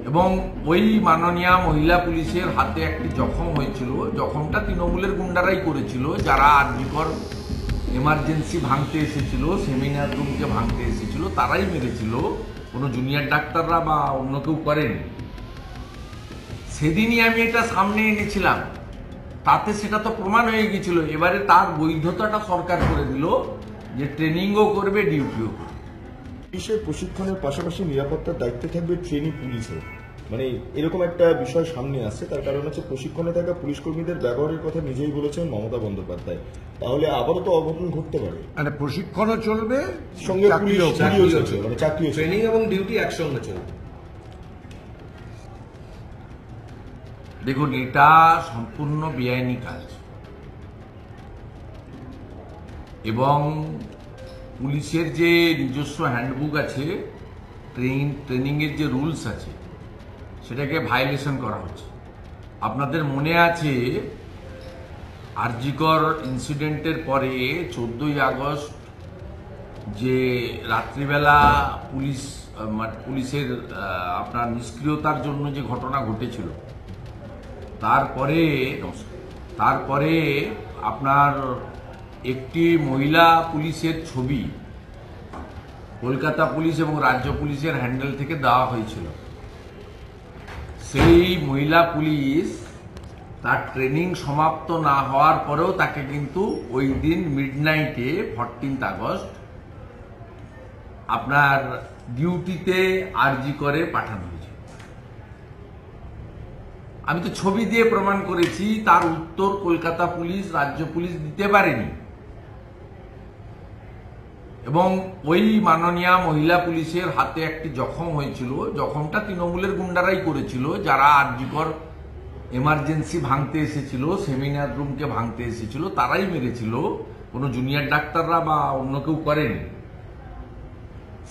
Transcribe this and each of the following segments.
এবং ওই মাননীয়া মহিলা পুলিশের হাতে একটি জখম হয়েছিল। জখমটা তৃণমূলের গুন্ডারাই করেছিল, যারা আরজিকর এমার্জেন্সি ভাঙতে এসেছিল, সেমিনার রুমকে ভাঙতে এসেছিল, তারাই মেরেছিল, কোনো জুনিয়র ডাক্তাররা বা অন্য কেউ করেনি। সেদিনই আমি এটা সামনে এনেছিলাম, তাতে সেটা তো প্রমাণ হয়ে গিয়েছিল। এবারে তার বৈধতাটা সরকার করে দিল যে ট্রেনিংও করবে, ডিউটিও করবে। পুলিশের প্রশিক্ষণের পাশাপাশি নিরাপত্তার দায়িত্বে থাকবে ট্রেনি পুলিশের, মানে এরকম একটা বিষয় সামনে আসছে। তার কারণ হচ্ছে প্রশিক্ষণে থাকা পুলিশ কর্মীদের ব্যবহারের কথা নিজেই বলেছেন মমতা বন্দ্যোপাধ্যায়। তাহলে আবারও তো অঘটন ঘটতে পারে। মানে প্রশিক্ষণও চলবে, সঙ্গে চাকরিও চলছে, মানে চাকরিও ট্রেনিং এবং ডিউটি একসঙ্গে চলবে। দেখুন, এটা সম্পূর্ণ বেআইনি কাজ এবং পুলিশের যে নিজস্ব হ্যান্ডবুক আছে, ট্রেনিংয়ের যে রুলস আছে, সেটাকে ভায়োলেশন করা হচ্ছে। আপনাদের মনে আছে আরজিকর ইনসিডেন্টের পরে 14ই আগস্ট যে রাত্রিবেলা পুলিশের আপনার নিষ্ক্রিয়তার জন্য যে ঘটনা ঘটেছিল, তারপরে আপনার একটি মহিলা পুলিশের ছবি কলকাতা পুলিশ এবং রাজ্য পুলিশের হ্যান্ডেল থেকে দেওয়া হয়েছিল। সেই মহিলা পুলিশ তার ট্রেনিং সমাপ্ত না হওয়ার পরেও তাকে কিন্তু ওই দিন মিডনাইটে 14 আগস্ট আপনার ডিউটিতে আরজি করে পাঠানো হয়েছে। আমি তো ছবি দিয়ে প্রমাণ করেছি, তার উত্তর কলকাতা পুলিশ, রাজ্য পুলিশ দিতে পারেনি। এবং ওই মাননীয়া মহিলা পুলিশের হাতে একটি জখম হয়েছিল। জখমটা তৃণমূলের গুন্ডারাই করেছিল, যারা আরজিকর এমার্জেন্সি ভাঙতে এসেছিল, সেমিনার রুমকে ভাঙতে এসেছিল, তারাই মেরেছিল, কোনো জুনিয়র ডাক্তাররা বা অন্য কেউ করেনি।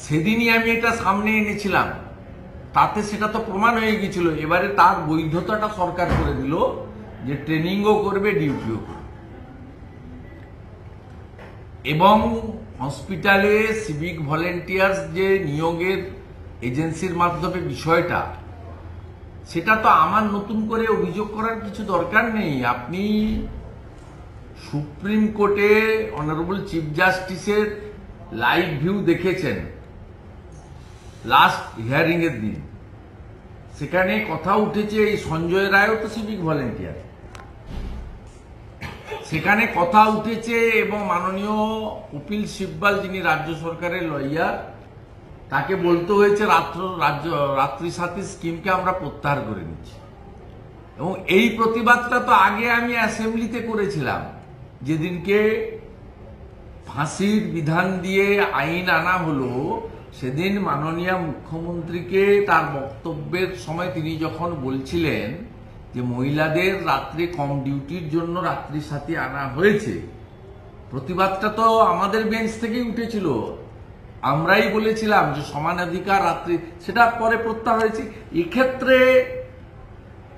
সেদিনই আমি এটা সামনে এনেছিলাম, তাতে সেটা তো প্রমাণ হয়ে গিয়েছিল। এবারে তার বৈধতাটা সরকার করে দিল যে ট্রেনিংও করবে, ডিউটিও করবে। এবং হসপিটালে সিভিক ভলেন্টিয়ার্স যে নিয়োগের এজেন্সির মাধ্যমে বিষয়টা, সেটা তো আমার নতুন করে অভিযোগ করার কিছু দরকার নেই। আপনি সুপ্রিম কোর্টে অনারেবল চিফ জাস্টিসের লাইভ ভিউ দেখেছেন লাস্ট হিয়ারিং এর দিন। সেখানে কথা উঠেছে, এই সঞ্জয় রায়ও তো সিভিক ভলেন্টিয়ার, সেখানে কথা উঠেছে এবং মাননীয় কপিল সিব্বাল, যিনি রাজ্য সরকারের লয়ার, তাকে বলতে হয়েছে রাত্রি সাথী স্কিমকে আমরা প্রত্যাহার করে নিচ্ছি। এবং এই প্রতিবাদটা তো আগে আমি অ্যাসেম্বলিতে করেছিলাম, যেদিনকে ফাঁসির বিধান দিয়ে আইন আনা হলো। সেদিন মাননীয় মুখ্যমন্ত্রীকে তার বক্তব্যের সময় তিনি যখন বলছিলেন যে মহিলাদের রাত্রে কম ডিউটির জন্য রাত্রি সাথী আনা হয়েছে, প্রতিবাদটা তো আমাদের বেঞ্চ থেকেই উঠেছিল। আমরাই বলেছিলাম যে সমান অধিকার রাত্রি, সেটা পরে প্রত্যাহার হয়েছে। এক্ষেত্রে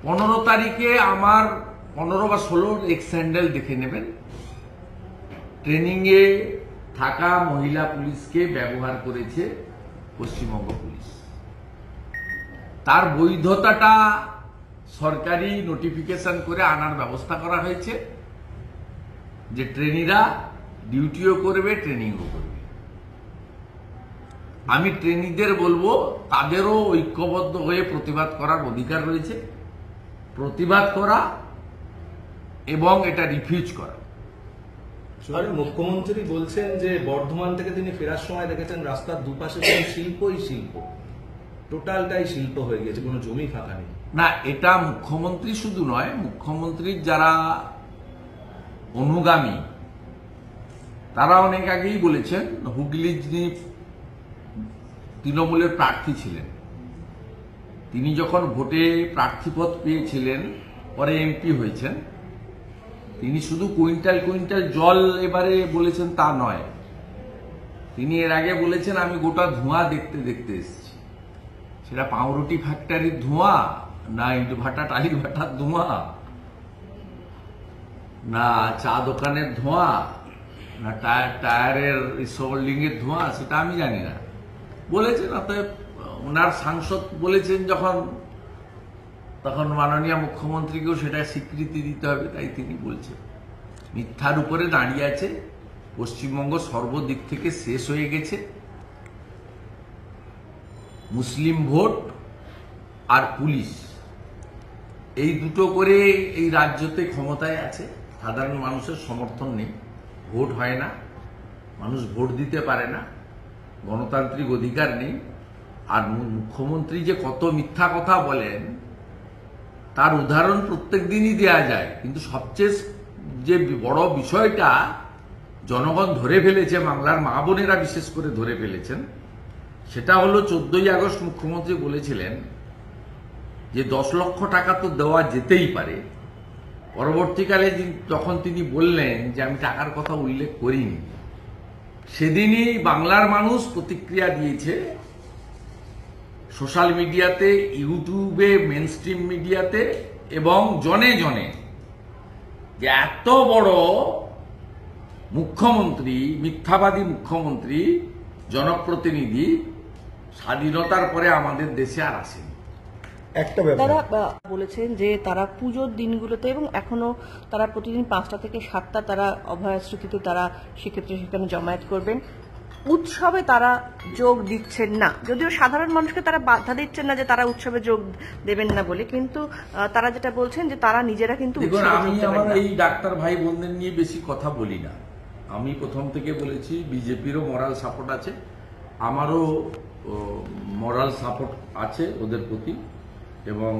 15 তারিখে আমার 15 বা 16 এক্স হ্যান্ডেল দেখে নেবেন, ট্রেনিংয়ে থাকা মহিলা পুলিশকে ব্যবহার করেছে পশ্চিমবঙ্গ পুলিশ। তার বৈধতাটা সরকারি নোটিফিকেশন করে আনার ব্যবস্থা করা হয়েছে যে ট্রেনিরা ডিউটিও করবে, ট্রেনিংও করবে। আমি ট্রেনিদের বলবো, তাদেরও ঐক্যবদ্ধ হয়ে প্রতিবাদ করার অধিকার রয়েছে, প্রতিবাদ করা এবং এটা রিফিউজ করা। মুখ্যমন্ত্রী বলছেন যে বর্ধমান থেকে তিনি ফেরার সময় দেখেছেন রাস্তার দুপাশে শিল্পই শিল্প, টোটালটাই শিল্প হয়ে গেছে, কোনো জমি ফাঁকা নেই। না, এটা মুখ্যমন্ত্রী শুধু নয়, মুখ্যমন্ত্রীর যারা অনুগামী তারা অনেক আগেই বলেছেন। হুগলি যিনি তৃণমূলের প্রার্থী ছিলেন, তিনি যখন ভোটে প্রার্থীপদ পেয়েছিলেন, পরে এমপি হয়েছেন, তিনি শুধু কুইন্টাল কুইন্টাল জল এবারে বলেছেন তা নয়। তিনি এর আগে বলেছেন আমি গোটা ধোঁয়া দেখতে দেখতে এসেছি। সেটা পাউরুটি ফ্যাক্টরির ধোঁয়া, না ইট ভাটা টালি ভাটার ধোঁয়া, না চা দোকানের ধোঁয়া, না টায়ারের রিসোল্ডিং এর ধোঁয়া, সেটা আমি জানি না। বলেছেন, অতএব ওনার সাংসদ বলেছেন যখন তখন মাননীয় মুখ্যমন্ত্রীকেও সেটা স্বীকৃতি দিতে হবে, তাই তিনি বলছেন মিথ্যার উপরে দাঁড়িয়ে আছে। পশ্চিমবঙ্গ সর্বদিক থেকে শেষ হয়ে গেছে। মুসলিম ভোট আর পুলিশ এই দুটো করে এই রাজ্যতে ক্ষমতায় আছে। সাধারণ মানুষের সমর্থন নেই, ভোট হয় না, মানুষ ভোট দিতে পারে না, গণতান্ত্রিক অধিকার নেই। আর মুখ্যমন্ত্রী যে কত মিথ্যা কথা বলেন তার উদাহরণ প্রত্যেক দিনই দেয়া যায়, কিন্তু সবচেয়ে যে বড় বিষয়টা জনগণ ধরে ফেলেছে, বাংলার মা বোনেরা বিশেষ করে ধরে ফেলেছেন, সেটা হলো 14ই আগস্ট মুখ্যমন্ত্রী বলেছিলেন যে 10 লক্ষ টাকা তো দেওয়া যেতেই পারে। পরবর্তীকালে যখন তিনি বললেন যে আমি টাকার কথা উল্লেখ করিনি, সেদিনই বাংলার মানুষ প্রতিক্রিয়া দিয়েছে সোশ্যাল মিডিয়াতে, ইউটিউবে, মেনস্ট্রিম মিডিয়াতে এবং জনে জনে, যে এত বড় মুখ্যমন্ত্রী, মিথ্যাবাদী মুখ্যমন্ত্রী, জনপ্রতিনিধি স্বাধীনতার পরে আমাদের দেশে আর আসেনি। একটা ব্যাপার তারা বলেছেন যে তারা পুজোর দিনগুলোতে এবং এখনো তারা প্রতিদিন 5টা থেকে 7টা তারা অভয়া স্মৃতিতে তারা সেক্ষেত্রে সেখানে জমায়েত করবেন। উৎসবে তারা যোগ দিচ্ছেন না, যদিও সাধারণ মানুষকে তারা বাধা দিচ্ছেন না যে তারা উৎসবে যোগ দেবেন না বলে, কিন্তু তারা যেটা বলছেন যে তারা নিজেরা কিন্তু দেখুন, উৎসবে আমি যোগ দেবেন আমার না। এই ডাক্তার ভাই বোনদের নিয়ে বেশি কথা বলি না। আমি প্রথম থেকে বলেছি বিজেপিরও মরাল সাপোর্ট আছে, আমারও মরাল সাপোর্ট আছে ওদের প্রতি, এবং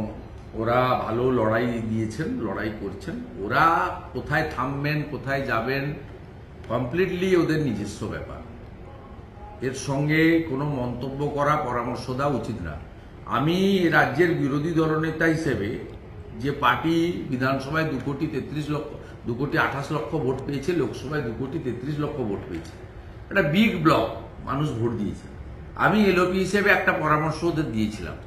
ওরা ভালো লড়াই দিয়েছেন, লড়াই করছেন। ওরা কোথায় থামবেন, কোথায় যাবেন, কমপ্লিটলি ওদের নিজস্ব ব্যাপার। এর সঙ্গে কোনো মন্তব্য করা, পরামর্শ দেওয়া উচিত না। আমি রাজ্যের বিরোধী দলনেতা হিসেবে, যে পার্টি বিধানসভায় 2 কোটি 28 লক্ষ ভোট পেয়েছে, লোকসভায় 2 কোটি 33 লক্ষ ভোট পেয়েছে, একটা বিগ ব্লক, মানুষ ভোট দিয়েছে। আমি এলওপি হিসেবে একটা পরামর্শ ওদের দিয়েছিলাম।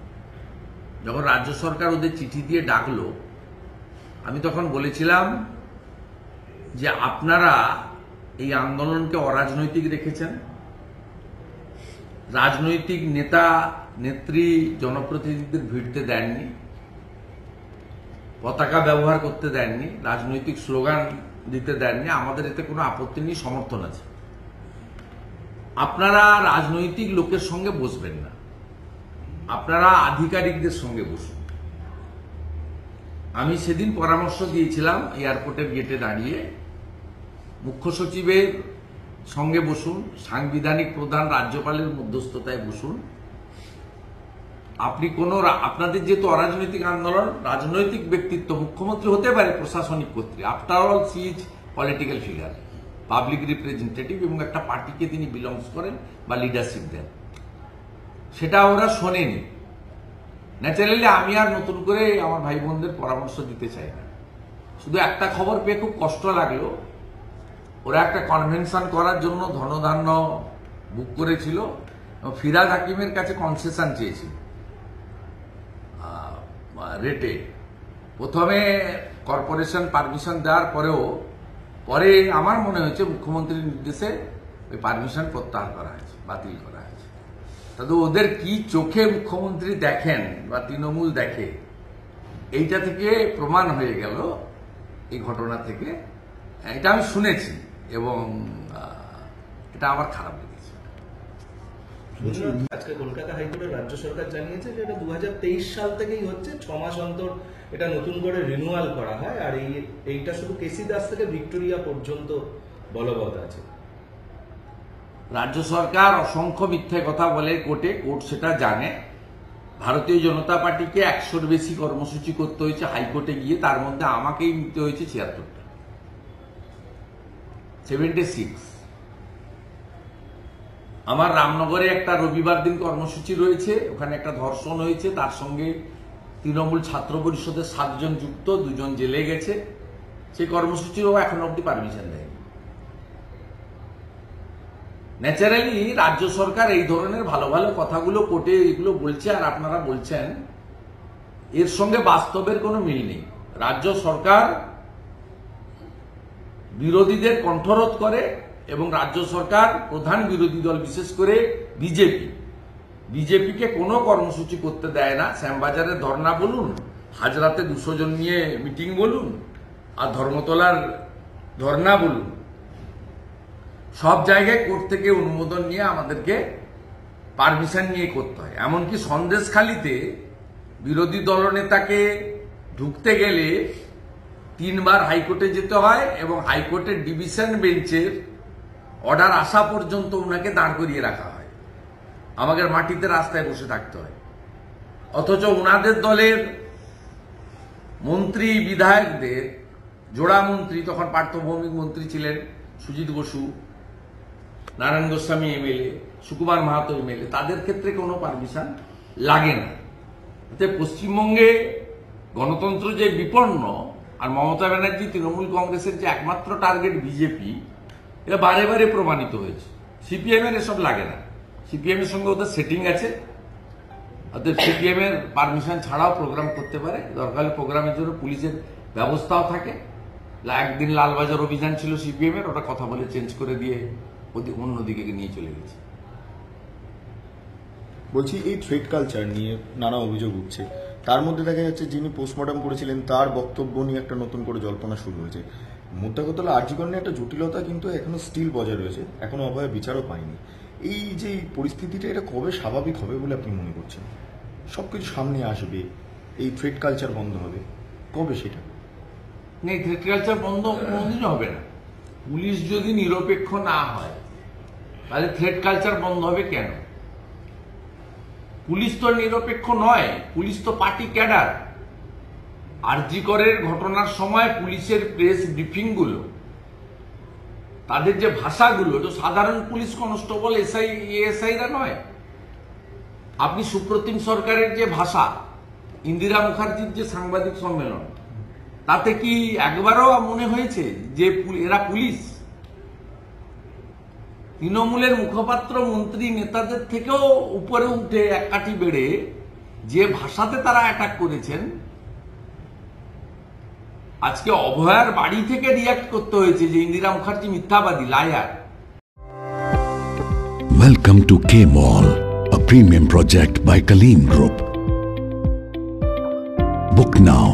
যখন রাজ্য সরকার ওদের চিঠি দিয়ে ডাকলো, আমি তখন বলেছিলাম যে আপনারা এই আন্দোলনকে অরাজনৈতিক রেখেছেন, রাজনৈতিক নেতা নেত্রী জনপ্রতিনিধিদের ভিড়তে দেননি, পতাকা ব্যবহার করতে দেননি, রাজনৈতিক স্লোগান দিতে দেননি। আমাদের এতে কোনো আপত্তি নেই, সমর্থন আছে। আপনারা রাজনৈতিক লোকের সঙ্গে বসবেন না, আপনারা আধিকারিকদের সঙ্গে বসুন। আমি সেদিন পরামর্শ দিয়েছিলাম এয়ারপোর্টের গেটে দাঁড়িয়ে, মুখ্য সচিবের সঙ্গে বসুন, সাংবিধানিক প্রধান রাজ্যপালের মধ্যস্থতায় বসুন। আপনি আপনাদের যেহেতু অরাজনৈতিক আন্দোলন, রাজনৈতিক ব্যক্তিত্ব মুখ্যমন্ত্রী হতে পারে প্রশাসনিক কর্তৃ, after all she is political figure, public representative, এবং একটা পার্টিকে তিনি বিলংস করেন বা লিডারশিপ দেন, সেটা ওরা শোনেনি। ন্যাচারালি আমি আর নতুন করে আমার ভাই বোনদের পরামর্শ দিতে চাই না। শুধু একটা খবর পেয়ে খুব কষ্ট লাগলো, ওরা একটা কনভেনশন করার জন্য ধনধান্য বুক করেছিল, ফিরাদ হাকিমের কাছে কনসেশন চেয়েছিল রেটে। প্রথমে কর্পোরেশন পারমিশন দেওয়ার পরেও পরে আমার মনে হয়েছে মুখ্যমন্ত্রীর নির্দেশে ওই পারমিশন প্রত্যাহার করা হয়েছে, বাতিল করা হয়েছে। তাতে ওদের কি চোখে মুখ্যমন্ত্রী দেখেন বা তৃণমূল দেখে, এইটা থেকে প্রমাণ হয়ে গেল এই ঘটনা থেকে। এটা আমি শুনেছি এবং এটা আমার খারাপ লেগেছে। আজকে কলকাতা হাইকোর্টের রাজ্য সরকার জানিয়েছে যে এটা 2023 সাল থেকেই হচ্ছে, 6 মাস অন্তর এটা নতুন করে রিনিউয়াল করা হয়, আর এইটা শুধু কেসি দাস থেকে ভিক্টোরিয়া পর্যন্ত বলবৎ আছে। রাজ্য সরকার অসংখ্য মিথ্যে কথা বলে কোর্টে, কোর্ট সেটা জানে। ভারতীয় জনতা পার্টিকে 100-র বেশি কর্মসূচি করতে হয়েছে হাইকোর্টে গিয়ে, তার মধ্যে আমাকেই নিতে হয়েছে 76টা, 76। আমার রামনগরে একটা রবিবার দিন কর্মসূচি রয়েছে, ওখানে একটা ধর্ষণ হয়েছে, তার সঙ্গে তৃণমূল ছাত্র পরিষদের 7 জন যুক্ত, 2 জন জেলে গেছে। সেই কর্মসূচিও এখনো অব্দি পারমিশন দেয়নি। ন্যাচারালি রাজ্য সরকার এই ধরনের ভালো ভালো কথাগুলো কোর্টে এগুলো বলছে, আর আপনারা বলছেন, এর সঙ্গে বাস্তবের কোনো মিল নেই। রাজ্য সরকার বিরোধীদের কণ্ঠরোধ করে এবং রাজ্য সরকার প্রধান বিরোধী দল বিশেষ করে বিজেপিকে কোনো কর্মসূচি করতে দেয় না। শ্যামবাজারের ধর্ণা বলুন, হাজরাতে 200 জন নিয়ে মিটিং বলুন আর ধর্মতলার ধর্ণা বলুন, সব জায়গায় কোর্ট থেকে অনুমোদন নিয়ে আমাদেরকে পারমিশন নিয়ে করতে হয়। এমনকি সন্দেশখালিতে বিরোধী দলনেতাকে ঢুকতে গেলে 3 বার হাইকোর্টে যেতে হয় এবং হাইকোর্টের ডিভিশন বেঞ্চের অর্ডার আসা পর্যন্ত ওনাকে দাঁড় করিয়ে রাখা হয়, আমাদের মাটিতে রাস্তায় বসে থাকতে হয়। অথচ ওনাদের দলের মন্ত্রী বিধায়কদের জোড়া মন্ত্রী, তখন পার্থভৌমিক মন্ত্রী ছিলেন সুজিত বসু, নারায়ণ গোস্বামী এমএলএ, সুকুমার মাহাতো এমএলএ, তাদের ক্ষেত্রে কোনো পারমিশন লাগে না। পশ্চিমবঙ্গে গণতন্ত্র যে বিপন্ন, আর মমতা ব্যানার্জি তৃণমূল কংগ্রেসের যে একমাত্র টার্গেট বিজেপি, এটা বারে বারে প্রমাণিত হয়েছে। সিপিএম এর এসব লাগে না, সিপিএম এর সঙ্গে ওদের সেটিং আছে, ওদের সিপিএম এর পারমিশন ছাড়াও প্রোগ্রাম করতে পারে, দরকার হলে প্রোগ্রামের জন্য পুলিশের ব্যবস্থাও থাকে। একদিন লালবাজার অভিযান ছিল সিপিএম এর, ওটা কথা বলে চেঞ্জ করে দিয়ে অন্যদিকে নিয়ে চলে গেছে। বলছি এই থ্রেড কালচার নিয়ে নানা অভিযোগ উঠছে, তার মধ্যে দেখা যাচ্ছে যিনি পোস্টমর্টম করেছিলেন তার বক্তব্য নিয়ে একটা নতুন করে জল্পনা শুরু হয়েছে। মোদ্দা কথা হলো আরজিকর নিয়ে একটা জটিলতা কিন্তু এখনো স্টিল বজায় রয়েছে, এখনো অভয় বিচারও পায়নি। এই যে পরিস্থিতিটা, এটা কবে স্বাভাবিক হবে বলে আপনি মনে করছেন? সবকিছু সামনে আসবে, এই থ্রেড কালচার বন্ধ হবে, কবে সেটা? এই থ্রেড কালচার বন্ধ কোনোদিনই হবে না। পুলিশ যদি নিরপেক্ষ না হয় তাহলে থ্রেড কালচার বন্ধ হবে কেন? পুলিশ তো নিরপেক্ষ নয়, পুলিশ তো পার্টি ক্যাডার। আরজিকরের ঘটনার সময় পুলিশের প্রেস ব্রিফিং গুলো, তাদের যে ভাষাগুলো, তো সাধারণ পুলিশ কনস্টেবল এএসআইরা নয়। আপনি সুপ্রতিম সরকারের যে ভাষা, ইন্দিরা মুখার্জির যে সাংবাদিক সম্মেলন, তাতে কি একবারও মনে হয়েছে যে এরা পুলিশ? তৃণমূলের মুখপাত্র মন্ত্রী নেতাদের থেকেও উপরে উঠে এক কাঠি বেড়ে যে ভাষাতে তারা অ্যাটাক করেছেন, আজকে অভয়ার বাড়ি থেকে রিয়াক্ট করতে হয়েছে যে ইন্দিরা মুখার্জি মিথ্যাবাদী, liar. Welcome to K Mall, a premium project by Kaleen Group. Book now.